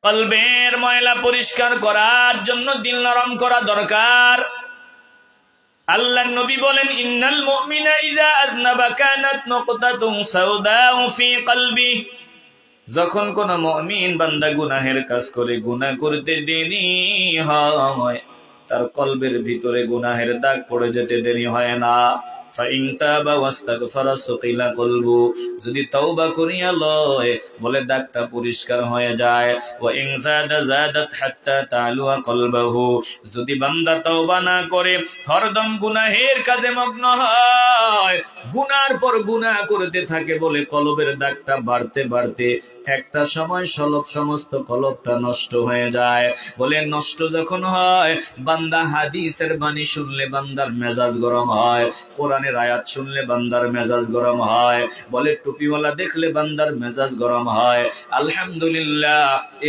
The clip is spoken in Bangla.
কলবের ময়লা পরিষ্কার করার জন্য দিল নরম করা দরকার। আল্লাহ নবী বলেন, ইন্নাল মুমিনা ইযা আযনাবা কানাত নুকতাতুন সাওদাউ ফি কলবি। যখন কোন মুমিন বান্দা গুনাহের কাজ করে, গুনাহ করতে দেরি হয়, তার কলবের ভিতরে গুনাহের দাগ পড়ে যেতে দেরি হয় না। ফাইন তাবা ওয়াস্তাগফারা সুকিলা কলবু, যদি তওবা করিয়া লয়, বলে দাগটা পরিষ্কার হয়ে যায়। ওয়া ইন যাদা যাদাত হাত্তা তালুয়া কলবাহু, যদি বান্দা তওবা না করে হরদম গুনাহের কাজে মগ্ন হয়, গুনার পর গুনাহ করতে থাকে, বলে কলবের দাগটা বাড়তে বাড়তে একটা সময় সমস্ত কলবটা নষ্ট হয়ে যায়। বলে নষ্ট যখন হয়, বান্দা হাদিসের বাণী শুনলে বান্দার মেজাজ গরম হয়, কোরআনের আয়াত শুনলে বান্দার মেজাজ গরম হয়, বলে টুপিওয়ালা দেখলে বান্দার মেজাজ গরম হয়। আলহামদুলিল্লাহ।